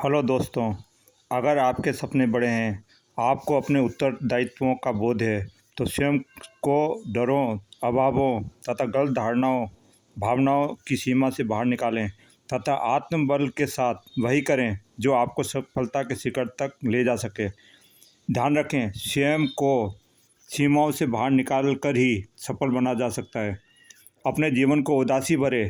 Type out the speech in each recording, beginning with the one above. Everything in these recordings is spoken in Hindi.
हेलो दोस्तों, अगर आपके सपने बड़े हैं, आपको अपने उत्तरदायित्वों का बोध है, तो स्वयं को डरों, अभावों तथा गलत धारणाओं, भावनाओं की सीमा से बाहर निकालें तथा आत्मबल के साथ वही करें जो आपको सफलता के शिखर तक ले जा सके। ध्यान रखें, स्वयं को सीमाओं से बाहर निकाल कर ही सफल बना जा सकता है। अपने जीवन को उदासी भरे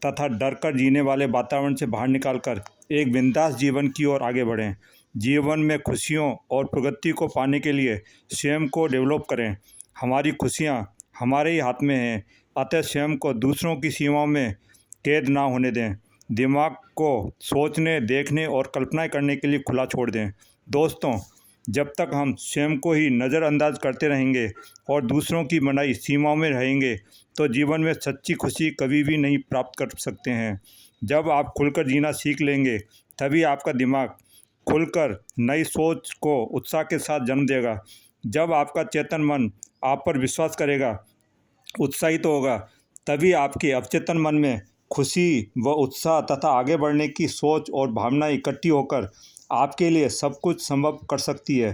तथा डर कर जीने वाले वातावरण से बाहर निकालकर एक बिंदास जीवन की ओर आगे बढ़ें। जीवन में खुशियों और प्रगति को पाने के लिए स्वयं को डेवलप करें। हमारी खुशियाँ हमारे ही हाथ में हैं, अतः स्वयं को दूसरों की सीमाओं में कैद ना होने दें। दिमाग को सोचने, देखने और कल्पनाएं करने के लिए खुला छोड़ दें। दोस्तों, जब तक हम स्वयं को ही नज़रअंदाज करते रहेंगे और दूसरों की बनाई सीमाओं में रहेंगे, तो जीवन में सच्ची खुशी कभी भी नहीं प्राप्त कर सकते हैं। जब आप खुलकर जीना सीख लेंगे, तभी आपका दिमाग खुलकर नई सोच को उत्साह के साथ जन्म देगा। जब आपका चेतन मन आप पर विश्वास करेगा, उत्साहित होगा, तभी आपके अवचेतन मन में खुशी व उत्साह तथा आगे बढ़ने की सोच और भावनाएं इकट्ठी होकर आपके लिए सब कुछ संभव कर सकती है।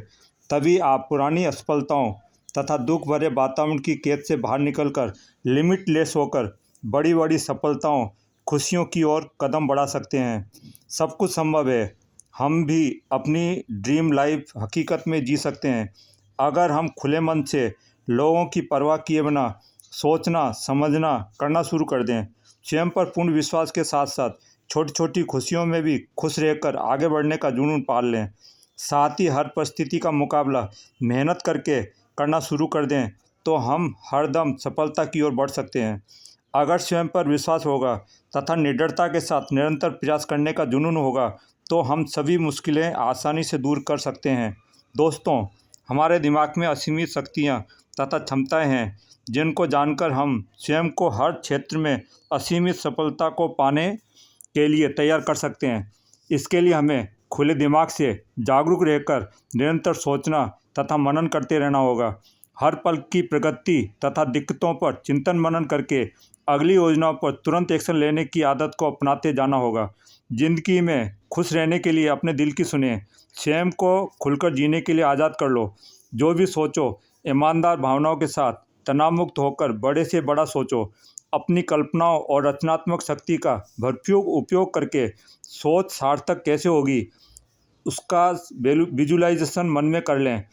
तभी आप पुरानी असफलताओं तथा दुख भरे वातावरण की कैद से बाहर निकलकर लिमिटलेस होकर बड़ी बड़ी सफलताओं, खुशियों की ओर कदम बढ़ा सकते हैं। सब कुछ संभव है। हम भी अपनी ड्रीम लाइफ हकीकत में जी सकते हैं, अगर हम खुले मन से लोगों की परवाह किए बिना सोचना, समझना, करना शुरू कर दें। स्वयं पर पूर्ण विश्वास के साथ साथ छोटी छोटी खुशियों में भी खुश रहकर आगे बढ़ने का जुनून पाल लें। साथ ही हर परिस्थिति का मुकाबला मेहनत करके करना शुरू कर दें, तो हम हरदम सफलता की ओर बढ़ सकते हैं। अगर स्वयं पर विश्वास होगा तथा निडरता के साथ निरंतर प्रयास करने का जुनून होगा, तो हम सभी मुश्किलें आसानी से दूर कर सकते हैं। दोस्तों, हमारे दिमाग में असीमित शक्तियाँ तथा क्षमताएं हैं, जिनको जानकर हम स्वयं को हर क्षेत्र में असीमित सफलता को पाने के लिए तैयार कर सकते हैं। इसके लिए हमें खुले दिमाग से जागरूक रहकर निरंतर सोचना तथा मनन करते रहना होगा। हर पल की प्रगति तथा दिक्कतों पर चिंतन मनन करके अगली योजनाओं पर तुरंत एक्शन लेने की आदत को अपनाते जाना होगा। जिंदगी में खुश रहने के लिए अपने दिल की सुनिए, स्वयं को खुलकर जीने के लिए आज़ाद कर लो। जो भी सोचो, ईमानदार भावनाओं के साथ तनाव मुक्त होकर बड़े से बड़ा सोचो। अपनी कल्पनाओं और रचनात्मक शक्ति का भरपूर उपयोग करके सोच सार्थक कैसे होगी, उसका विजुलाइजेशन मन में कर लें।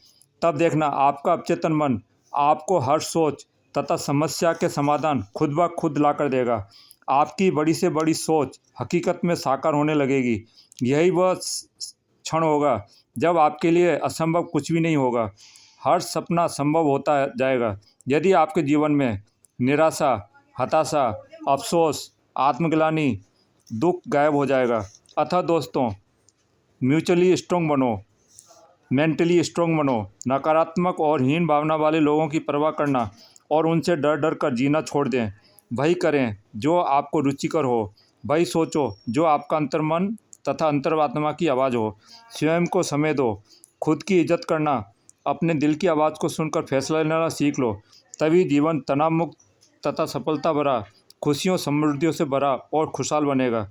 तब देखना, आपका अवचेतन मन आपको हर सोच तथा समस्या के समाधान खुद ब खुद ला कर देगा। आपकी बड़ी से बड़ी सोच हकीकत में साकार होने लगेगी। यही वह क्षण होगा जब आपके लिए असंभव कुछ भी नहीं होगा। हर सपना संभव होता जाएगा यदि आपके जीवन में निराशा, हताशा, अफसोस, आत्मग्लानि, दुख गायब हो जाएगा। अतः दोस्तों, म्यूचुअली स्ट्रांग बनो, मेंटली स्ट्रांग बनो। नकारात्मक और हीन भावना वाले लोगों की परवाह करना और उनसे डर डर कर जीना छोड़ दें। वही करें जो आपको रुचिकर हो, वही सोचो जो आपका अंतर्मन तथा अंतरात्मा की आवाज़ हो। स्वयं को समय दो, खुद की इज्जत करना, अपने दिल की आवाज़ को सुनकर फैसला लेना सीख लो। तभी जीवन तनाव मुक्त तथा सफलता भरा, खुशियों समृद्धियों से भरा और खुशहाल बनेगा।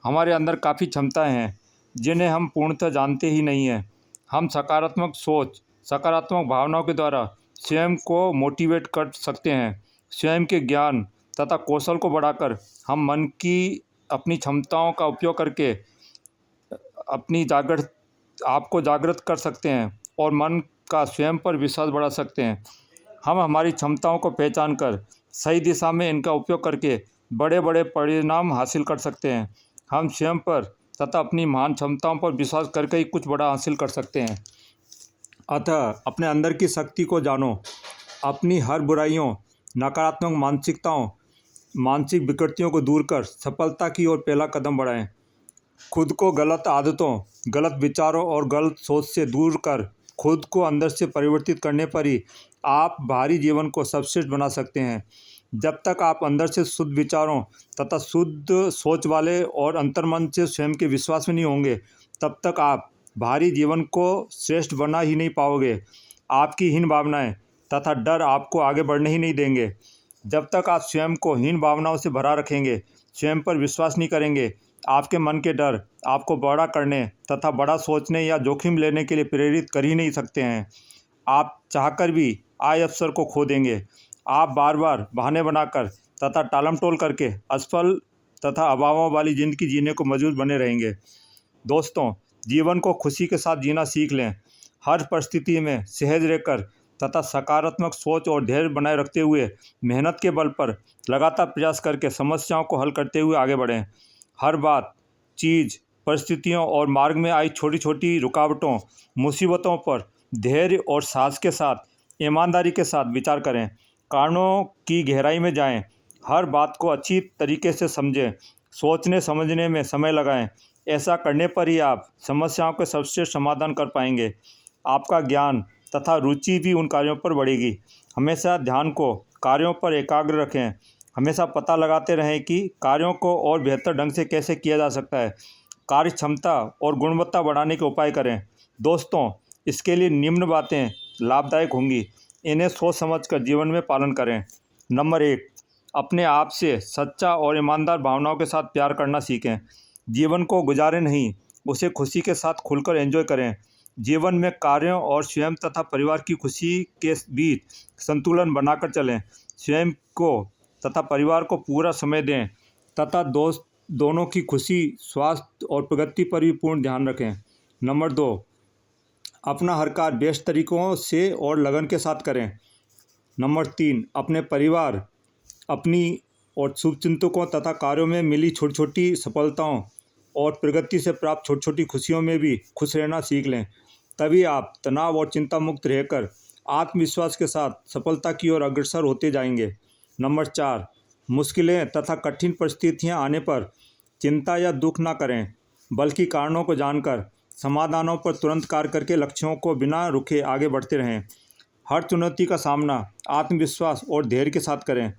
हमारे अंदर काफ़ी क्षमताएं हैं जिन्हें हम पूर्णतः जानते ही नहीं हैं। हम सकारात्मक सोच, सकारात्मक भावनाओं के द्वारा स्वयं को मोटिवेट कर सकते हैं। स्वयं के ज्ञान तथा कौशल को बढ़ाकर हम मन की अपनी क्षमताओं का उपयोग करके अपनी आपको जागृत कर सकते हैं और मन का स्वयं पर विश्वास बढ़ा सकते हैं। हम हमारी क्षमताओं को पहचान कर सही दिशा में इनका उपयोग करके बड़े बड़े परिणाम हासिल कर सकते हैं। हम स्वयं पर तथा अपनी महान क्षमताओं पर विश्वास करके ही कुछ बड़ा हासिल कर सकते हैं। अतः अपने अंदर की शक्ति को जानो, अपनी हर बुराइयों, नकारात्मक मानसिकताओं, मानसिक विकृतियों को दूर कर सफलता की ओर पहला कदम बढ़ाएं। खुद को गलत आदतों, गलत विचारों और गलत सोच से दूर कर खुद को अंदर से परिवर्तित करने पर ही आप बाहरी जीवन को सर्वश्रेष्ठ बना सकते हैं। जब तक आप अंदर से शुद्ध विचारों तथा शुद्ध सोच वाले और अंतर्मन से स्वयं के विश्वास में नहीं होंगे, तब तक आप बाहरी जीवन को श्रेष्ठ बना ही नहीं पाओगे। आपकी हीन भावनाएं तथा डर आपको आगे बढ़ने ही नहीं देंगे। जब तक आप स्वयं को हीन भावनाओं से भरा रखेंगे, स्वयं पर विश्वास नहीं करेंगे, आपके मन के डर आपको बड़ा करने तथा बड़ा सोचने या जोखिम लेने के लिए प्रेरित कर ही नहीं सकते हैं। आप चाहकर भी आए अवसर को खो देंगे। आप बार बार बहाने बनाकर तथा टालमटोल करके असफल तथा अभावों वाली ज़िंदगी जीने को मजबूर बने रहेंगे। दोस्तों, जीवन को खुशी के साथ जीना सीख लें। हर परिस्थिति में सहज रहकर तथा सकारात्मक सोच और धैर्य बनाए रखते हुए मेहनत के बल पर लगातार प्रयास करके समस्याओं को हल करते हुए आगे बढ़ें। हर बात, चीज़, परिस्थितियों और मार्ग में आई छोटी छोटी रुकावटों, मुसीबतों पर धैर्य और साहस के साथ, ईमानदारी के साथ विचार करें। कारणों की गहराई में जाएं। हर बात को अच्छी तरीके से समझें। सोचने समझने में समय लगाएं। ऐसा करने पर ही आप समस्याओं के सर्वश्रेष्ठ समाधान कर पाएंगे। आपका ज्ञान तथा रुचि भी उन कार्यों पर बढ़ेगी। हमेशा ध्यान को कार्यों पर एकाग्र रखें। हमेशा पता लगाते रहें कि कार्यों को और बेहतर ढंग से कैसे किया जा सकता है। कार्य क्षमता और गुणवत्ता बढ़ाने के उपाय करें। दोस्तों, इसके लिए निम्न बातें लाभदायक होंगी। इन्हें सोच समझकर जीवन में पालन करें। नंबर 1, अपने आप से सच्चा और ईमानदार भावनाओं के साथ प्यार करना सीखें। जीवन को गुजारें नहीं, उसे खुशी के साथ खुलकर एंजॉय करें। जीवन में कार्यों और स्वयं तथा परिवार की खुशी के बीच संतुलन बनाकर चलें। स्वयं को तथा परिवार को पूरा समय दें तथा दोनों की खुशी, स्वास्थ्य और प्रगति पर भी पूर्ण ध्यान रखें। नंबर 2, अपना हर कार्य बेस्ट तरीकों से और लगन के साथ करें। नंबर 3, अपने परिवार, अपनी और शुभचिंतकों तथा कार्यों में मिली छोटी छोटी सफलताओं और प्रगति से प्राप्त छोटी छोटी खुशियों में भी खुश रहना सीख लें। तभी आप तनाव और चिंता मुक्त रहकर आत्मविश्वास के साथ सफलता की ओर अग्रसर होते जाएंगे। नंबर 4, मुश्किलें तथा कठिन परिस्थितियां आने पर चिंता या दुख ना करें, बल्कि कारणों को जानकर समाधानों पर तुरंत कार्य करके लक्ष्यों को बिना रुके आगे बढ़ते रहें। हर चुनौती का सामना आत्मविश्वास और धैर्य के साथ करें।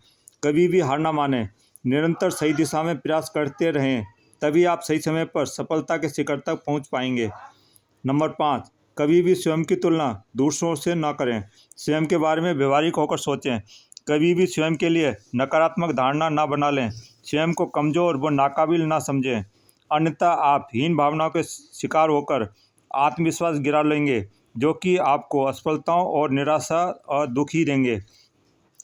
कभी भी हार ना मानें, निरंतर सही दिशा में प्रयास करते रहें, तभी आप सही समय पर सफलता के शिखर तक पहुंच पाएंगे। नंबर 5, कभी भी स्वयं की तुलना दूसरों से ना करें। स्वयं के बारे में व्यवहारिक होकर सोचें। कभी भी स्वयं के लिए नकारात्मक धारणा ना बना लें। स्वयं को कमज़ोर व नाकाबिल ना समझें, अन्यथा आप हीन भावनाओं के शिकार होकर आत्मविश्वास गिरा लेंगे, जो कि आपको असफलताओं और निराशा और दुख ही देंगे।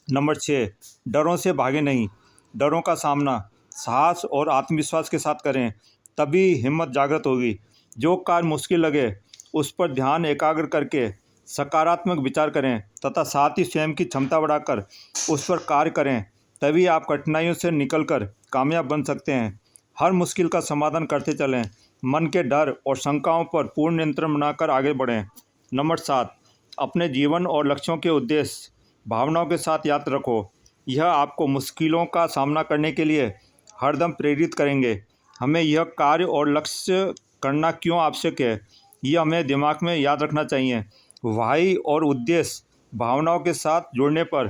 नंबर 6, डरों से भागे नहीं, डरों का सामना साहस और आत्मविश्वास के साथ करें, तभी हिम्मत जागृत होगी। जो कार्य मुश्किल लगे उस पर ध्यान एकाग्र करके सकारात्मक विचार करें तथा साथ ही स्वयं की क्षमता बढ़ाकर उस पर कार्य करें, तभी आप कठिनाइयों से निकलकर कामयाब बन सकते हैं। हर मुश्किल का समाधान करते चलें। मन के डर और शंकाओं पर पूर्ण नियंत्रण बनाकर आगे बढ़ें। नंबर 7, अपने जीवन और लक्ष्यों के उद्देश्य भावनाओं के साथ याद रखो। यह आपको मुश्किलों का सामना करने के लिए हरदम प्रेरित करेंगे। हमें यह कार्य और लक्ष्य करना क्यों आवश्यक है, यह हमें दिमाग में याद रखना चाहिए। वाही और उद्देश्य भावनाओं के साथ जुड़ने पर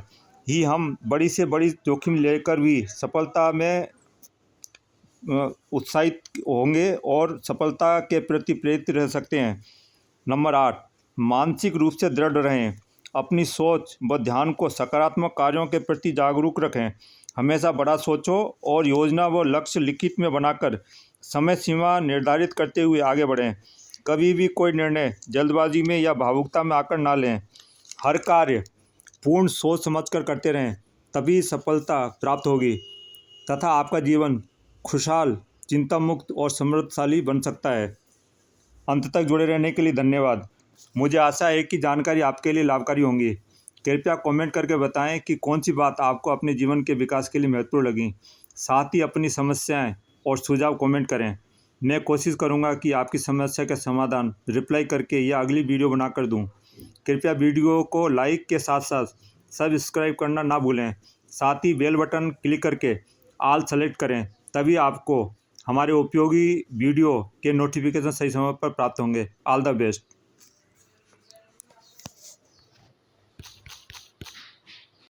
ही हम बड़ी से बड़ी जोखिम लेकर भी सफलता में उत्साहित होंगे और सफलता के प्रति प्रेरित रह सकते हैं। नंबर 8, मानसिक रूप से दृढ़ रहें। अपनी सोच व ध्यान को सकारात्मक कार्यों के प्रति जागरूक रखें। हमेशा बड़ा सोचो और योजना व लक्ष्य लिखित में बनाकर समय सीमा निर्धारित करते हुए आगे बढ़ें। कभी भी कोई निर्णय जल्दबाजी में या भावुकता में आकर ना लें। हर कार्य पूर्ण सोच समझकर करते रहें, तभी सफलता प्राप्त होगी तथा आपका जीवन खुशहाल, चिंता मुक्त और समृद्धशाली बन सकता है। अंत तक जुड़े रहने के लिए धन्यवाद। मुझे आशा है कि जानकारी आपके लिए लाभकारी होंगी। कृपया कमेंट करके बताएं कि कौन सी बात आपको अपने जीवन के विकास के लिए महत्वपूर्ण लगी। साथ ही अपनी समस्याएं और सुझाव कमेंट करें। मैं कोशिश करूंगा कि आपकी समस्या का समाधान रिप्लाई करके या अगली वीडियो बनाकर दूं। कृपया वीडियो को लाइक के साथ साथ सब्सक्राइब करना ना भूलें। साथ ही बेल बटन क्लिक करके ऑल सेलेक्ट करें, तभी आपको हमारे उपयोगी वीडियो के नोटिफिकेशन सही समय पर प्राप्त होंगे। All the best.